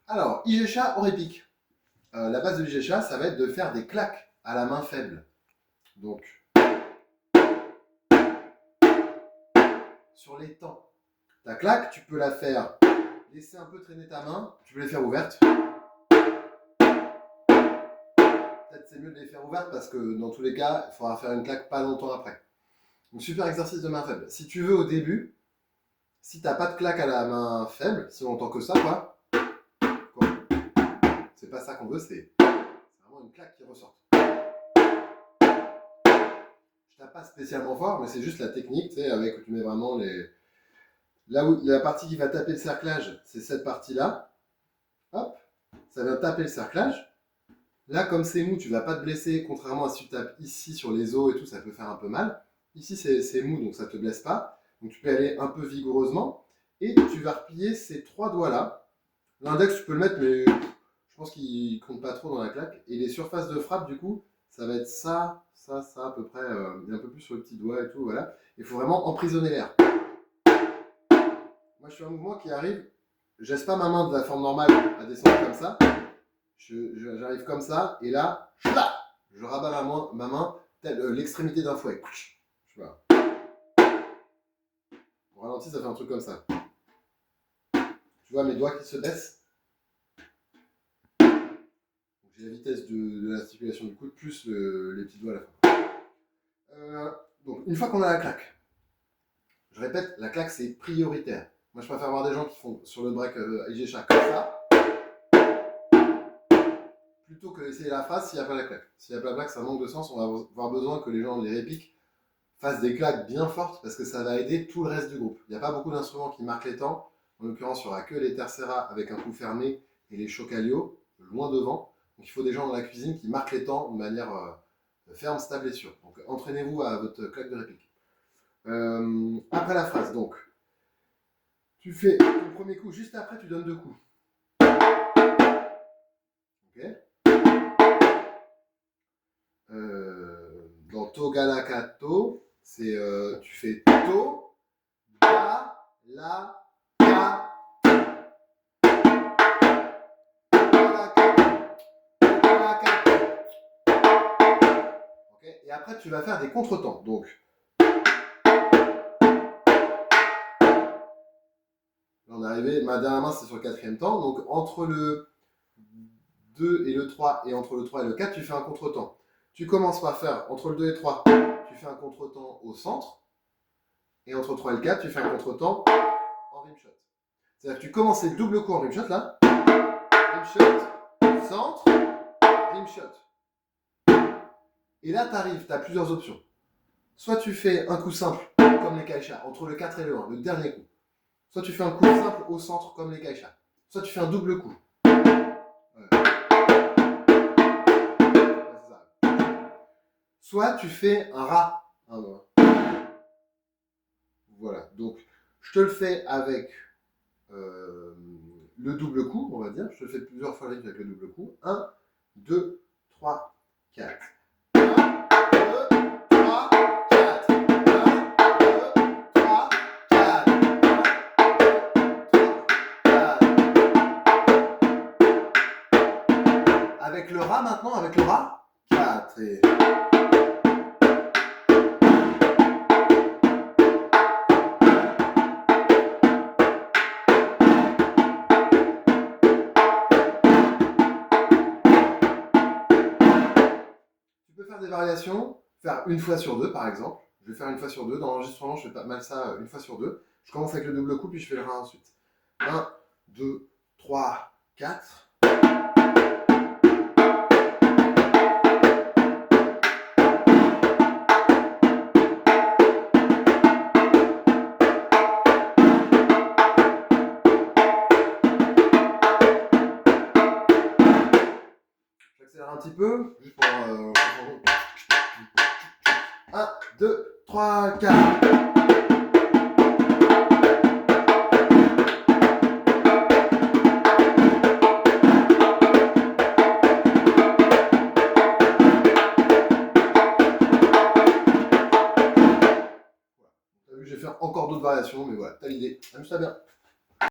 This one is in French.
Alors, Igesha, Orepic. La base de l'Igesha, ça va être de faire des claques à la main faible. Donc, sur les temps, ta claque, tu peux la faire, laisser un peu traîner ta main, tu peux les faire ouvertes. Peut-être c'est mieux de les faire ouvertes parce que dans tous les cas, il faudra faire une claque pas longtemps après. Donc, super exercice de main faible. Si tu veux au début, si tu n'as pas de claque à la main faible, si on entend que ça, quoi, c'est pas ça qu'on veut, c'est vraiment une claque qui ressorte. Je tape pas spécialement fort, mais c'est juste la technique, tu sais, avec où tu mets vraiment les. Là où la partie qui va taper le cerclage, c'est cette partie-là. Hop, ça vient taper le cerclage. Là, comme c'est mou, tu ne vas pas te blesser, contrairement à si tu tapes ici sur les os et tout, ça peut faire un peu mal. Ici, c'est mou, donc ça ne te blesse pas. Donc tu peux aller un peu vigoureusement. Et tu vas replier ces trois doigts-là. L'index, tu peux le mettre, mais je pense qu'il ne compte pas trop dans la claque. Et les surfaces de frappe, du coup, ça va être ça, ça, ça, à peu près, et un peu plus sur le petit doigt et tout, voilà. Il faut vraiment emprisonner l'air. Moi, je fais un mouvement qui arrive, je laisse pas ma main de la forme normale à descendre comme ça. J'arrive comme ça, et là, je rabats ma main telle l'extrémité d'un fouet. Je vois. Au ralenti, ça fait un truc comme ça. Tu vois mes doigts qui se baissent. J'ai la vitesse de l'articulation du coude plus les petits doigts à la fin. Donc, une fois qu'on a la claque, je répète, la claque c'est prioritaire. Moi, je préfère voir des gens qui font sur le break Igesha comme ça, plutôt que d'essayer la phrase s'il n'y a pas la claque. S'il n'y a pas la claque, ça manque de sens. On va avoir besoin que les gens, les répiques, fassent des claques bien fortes parce que ça va aider tout le reste du groupe. Il n'y a pas beaucoup d'instruments qui marquent les temps. En l'occurrence, il n'y aura que les tercera avec un coup fermé et les chocalio loin devant. Donc il faut des gens dans la cuisine qui marquent les temps de manière ferme, stable et sûre. Donc entraînez-vous à votre claque de réplique. Après la phrase, donc, tu fais ton premier coup, juste après tu donnes deux coups. Ok. Dans Togalakato, c'est tu fais To, Da, La, Ka. Okay. Et après tu vas faire des contretemps. Donc là on est arrivé, ma dernière main c'est sur le quatrième temps. Donc entre le 2 et le 3 et entre le 3 et le 4, tu fais un contretemps. Tu commences par faire entre le 2 et le 3, tu fais un contretemps au centre. Et entre 3 et le 4, tu fais un contretemps en rimshot. C'est-à-dire que tu commences les doubles coups en rimshot là. Rimshot, centre, rimshot. Et là, tu arrives, tu as plusieurs options. Soit tu fais un coup simple, comme les kaisha, entre le 4 et le 1, le dernier coup. Soit tu fais un coup simple au centre, comme les kaisha. Soit tu fais un double coup. Soit tu fais un rat. Voilà, donc je te le fais avec le double coup, on va dire. Je te le fais plusieurs fois avec le double coup. 1, 2, 3, 4. 1, 2, 3, 4. 1, 2, 3, 4. 4. Avec le rat maintenant, avec le rat. 4 et... faire des variations, faire une fois sur deux par exemple. Je vais faire une fois sur deux. Dans l'enregistrement, je fais pas mal ça une fois sur deux. Je commence avec le double coup, puis je fais le rat ensuite. 1, 2, 3, 4. J'accélère un petit peu, juste pour... 1, 2, 3, 4. Je vais faire encore d'autres variations, mais voilà, t'as l'idée. Amuse-toi bien.